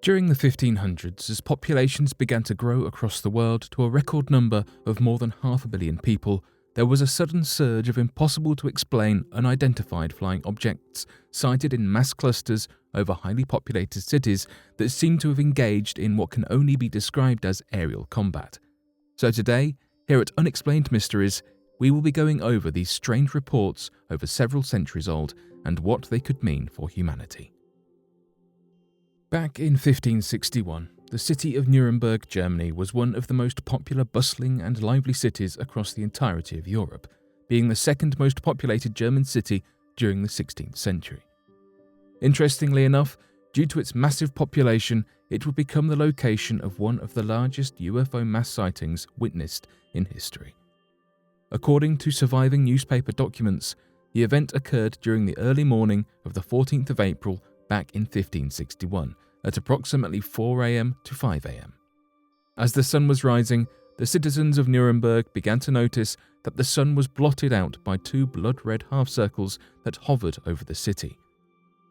During the 1500s, as populations began to grow across the world to a record number of more than 500 million people, there was a sudden surge of impossible to explain unidentified flying objects sighted in mass clusters over highly populated cities that seemed to have engaged in what can only be described as aerial combat. So today, here at Unexplained Mysteries, we will be going over these strange reports over several centuries old and what they could mean for humanity. Back in 1561, the city of Nuremberg, Germany was one of the most popular, bustling and lively cities across the entirety of Europe, being the second most populated German city during the 16th century. Interestingly enough, due to its massive population, it would become the location of one of the largest UFO mass sightings witnessed in history. According to surviving newspaper documents, the event occurred during the early morning of the 14th of April back in 1561 at approximately 4 a.m. to 5 a.m. As the sun was rising, the citizens of Nuremberg began to notice that the sun was blotted out by two blood-red half-circles that hovered over the city.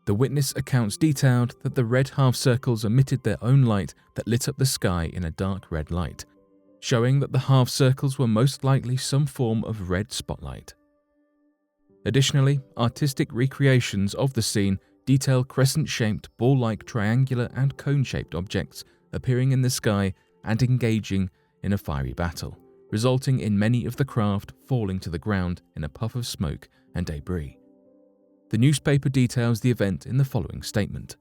The witness accounts detailed that the red half-circles emitted their own light that lit up the sky in a dark red light, showing that the half-circles were most likely some form of red spotlight. Additionally, artistic recreations of the scene detail crescent-shaped, ball-like, triangular and cone-shaped objects appearing in the sky and engaging in a fiery battle, resulting in many of the craft falling to the ground in a puff of smoke and debris. The newspaper details the event in the following statement.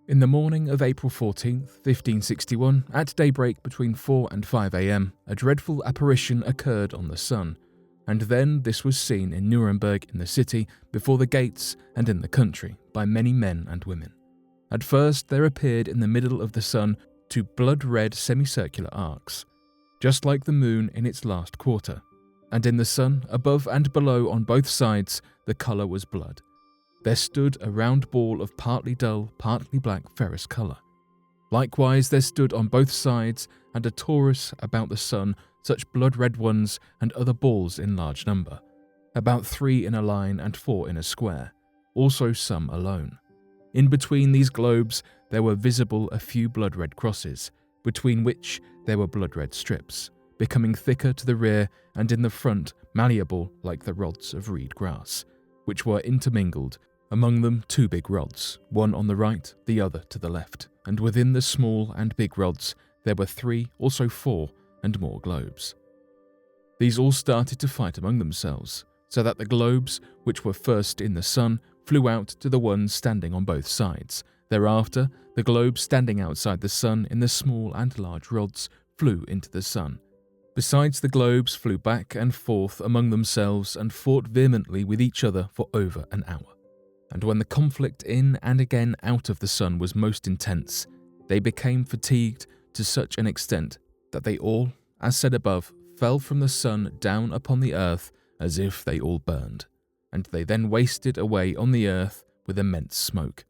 In the morning of April 14th, 1561, at daybreak between 4 and 5 a.m., a dreadful apparition occurred on the sun, and then this was seen in Nuremberg, in the city, before the gates, and in the country, by many men and women. At first there appeared in the middle of the sun two blood-red semicircular arcs, just like the moon in its last quarter, and in the sun, above and below on both sides, the colour was blood. There stood a round ball of partly dull, partly black ferrous colour. Likewise there stood on both sides, and a torus about the sun, such blood-red ones and other balls in large number, about 3 in a line and 4 in a square, also some alone. In between these globes there were visible a few blood-red crosses, between which there were blood-red strips, becoming thicker to the rear and in the front malleable like the rods of reed grass, which were intermingled, among them 2 big rods, one on the right, the other to the left, and within the small and big rods there were 3, also 4, and more globes. These all started to fight among themselves, so that the globes, which were first in the sun, flew out to the ones standing on both sides. Thereafter, the globes standing outside the sun in the small and large rods flew into the sun. Besides, the globes flew back and forth among themselves and fought vehemently with each other for over an hour. And when the conflict in and again out of the sun was most intense, they became fatigued to such an extent that they all, as said above, fell from the sun down upon the earth as if they all burned, and they then wasted away on the earth with immense smoke.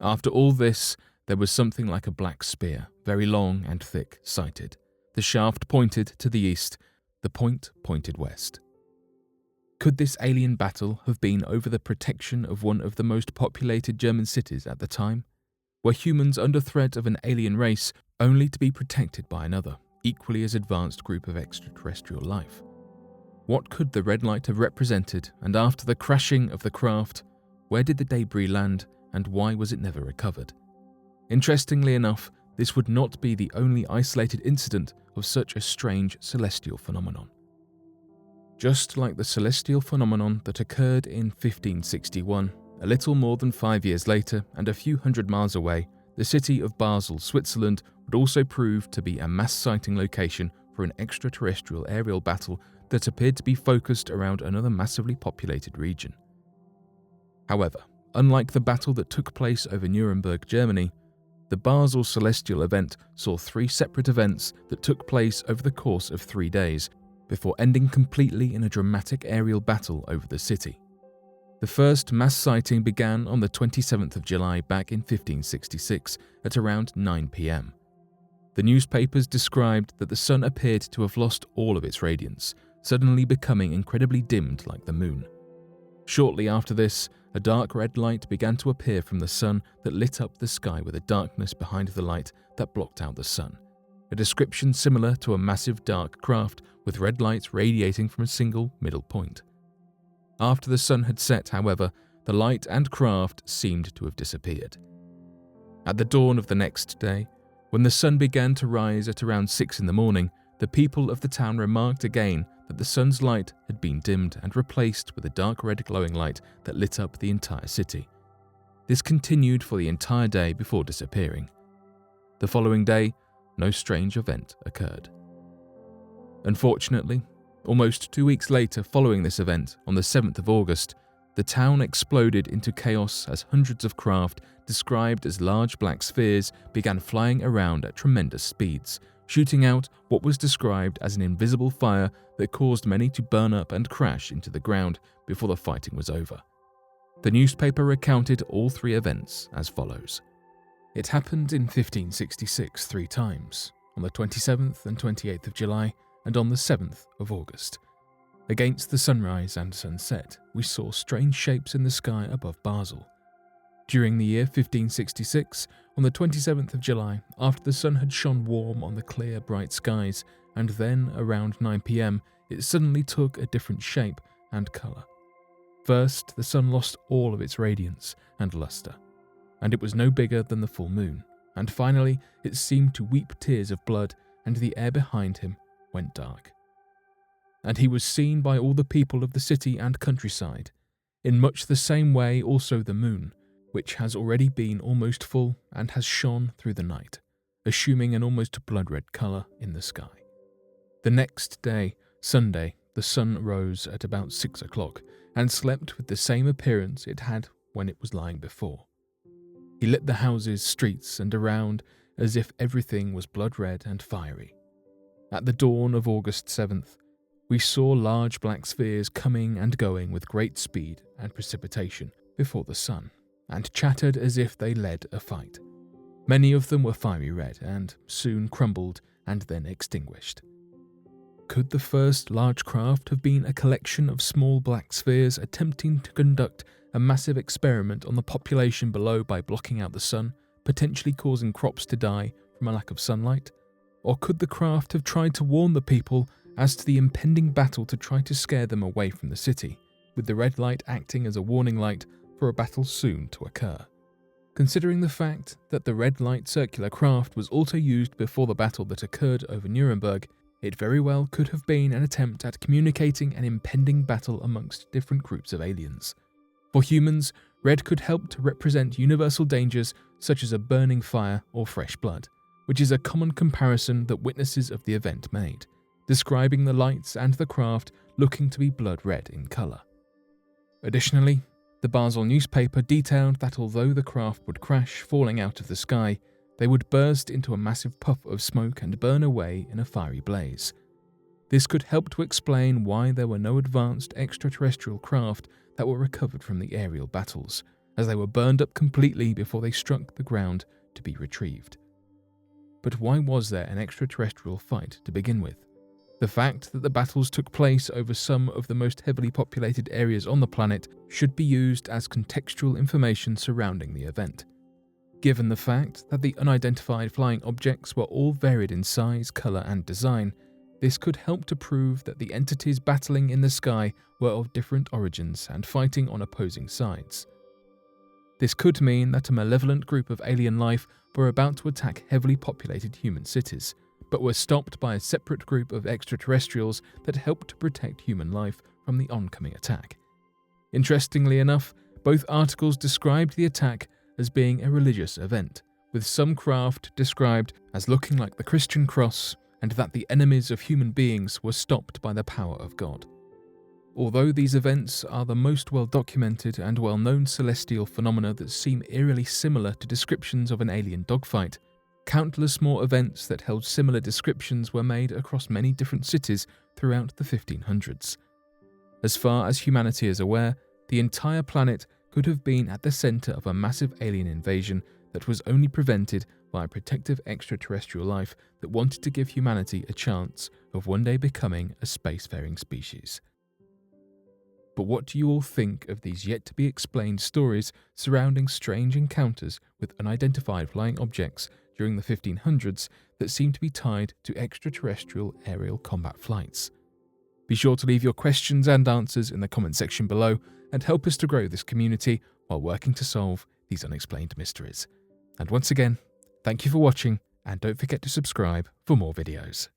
After all this, there was something like a black spear, very long and thick, sighted. The shaft pointed to the east, the point pointed west. Could this alien battle have been over the protection of one of the most populated German cities at the time? Were humans under threat of an alien race only to be protected by another, equally as advanced group of extraterrestrial life? What could the red light have represented, and after the crashing of the craft, where did the debris land and why was it never recovered? Interestingly enough, this would not be the only isolated incident of such a strange celestial phenomenon. Just like the celestial phenomenon that occurred in 1561, a little more than 5 years later and a few hundred miles away, the city of Basel, Switzerland, would also prove to be a mass sighting location for an extraterrestrial aerial battle that appeared to be focused around another massively populated region. However, unlike the battle that took place over Nuremberg, Germany, the Basel celestial event saw 3 separate events that took place over the course of 3 days, before ending completely in a dramatic aerial battle over the city. The first mass sighting began on the 27th of July back in 1566 at around 9 p.m. The newspapers described that the sun appeared to have lost all of its radiance, suddenly becoming incredibly dimmed like the moon. Shortly after this, a dark red light began to appear from the sun that lit up the sky with a darkness behind the light that blocked out the sun, a description similar to a massive dark craft with red lights radiating from a single middle point. After the sun had set, however, the light and craft seemed to have disappeared. At the dawn of the next day, when the sun began to rise at around 6 in the morning, the people of the town remarked again that the sun's light had been dimmed and replaced with a dark red glowing light that lit up the entire city. This continued for the entire day before disappearing. The following day, no strange event occurred. Unfortunately, almost 2 weeks later following this event, on the 7th of August, the town exploded into chaos as hundreds of craft, described as large black spheres, began flying around at tremendous speeds, shooting out what was described as an invisible fire that caused many to burn up and crash into the ground before the fighting was over. The newspaper recounted all 3 events as follows. It happened in 1566 3 times, on the 27th and 28th of July, and on the 7th of August. Against the sunrise and sunset, we saw strange shapes in the sky above Basel. During the year 1566, on the 27th of July, after the sun had shone warm on the clear, bright skies, and then around 9 p.m, it suddenly took a different shape and colour. First, the sun lost all of its radiance and lustre, and it was no bigger than the full moon, and finally it seemed to weep tears of blood, and the air behind him went dark. And he was seen by all the people of the city and countryside. In much the same way also the moon, which has already been almost full and has shone through the night, assuming an almost blood-red colour in the sky. The next day, Sunday, the sun rose at about 6 o'clock and slept with the same appearance it had when it was lying before. He lit the houses, streets, and around as if everything was blood-red and fiery. At the dawn of August 7th, we saw large black spheres coming and going with great speed and precipitation before the sun, and chattered as if they led a fight. Many of them were fiery red and soon crumbled and then extinguished. Could the first large craft have been a collection of small black spheres attempting to conduct a massive experiment on the population below by blocking out the sun, potentially causing crops to die from a lack of sunlight? Or could the craft have tried to warn the people as to the impending battle to try to scare them away from the city, with the red light acting as a warning light for a battle soon to occur? Considering the fact that the red light circular craft was also used before the battle that occurred over Nuremberg, it very well could have been an attempt at communicating an impending battle amongst different groups of aliens. For humans, red could help to represent universal dangers such as a burning fire or fresh blood, which is a common comparison that witnesses of the event made, describing the lights and the craft looking to be blood red in colour. Additionally, the Basel newspaper detailed that although the craft would crash, falling out of the sky, they would burst into a massive puff of smoke and burn away in a fiery blaze. This could help to explain why there were no advanced extraterrestrial craft that were recovered from the aerial battles, as they were burned up completely before they struck the ground to be retrieved. But why was there an extraterrestrial fight to begin with? The fact that the battles took place over some of the most heavily populated areas on the planet should be used as contextual information surrounding the event. Given the fact that the unidentified flying objects were all varied in size, colour and design, this could help to prove that the entities battling in the sky were of different origins and fighting on opposing sides. This could mean that a malevolent group of alien life were about to attack heavily populated human cities, but were stopped by a separate group of extraterrestrials that helped to protect human life from the oncoming attack. Interestingly enough, both articles described the attack as being a religious event, with some craft described as looking like the Christian cross, and that the enemies of human beings were stopped by the power of God. Although these events are the most well-documented and well-known celestial phenomena that seem eerily similar to descriptions of an alien dogfight, countless more events that held similar descriptions were made across many different cities throughout the 1500s. As far as humanity is aware, the entire planet could have been at the centre of a massive alien invasion that was only prevented by a protective extraterrestrial life that wanted to give humanity a chance of one day becoming a spacefaring species. But what do you all think of these yet-to-be-explained stories surrounding strange encounters with unidentified flying objects during the 1500s that seem to be tied to extraterrestrial aerial combat flights? Be sure to leave your questions and answers in the comment section below and help us to grow this community while working to solve these unexplained mysteries. And once again, thank you for watching, and don't forget to subscribe for more videos.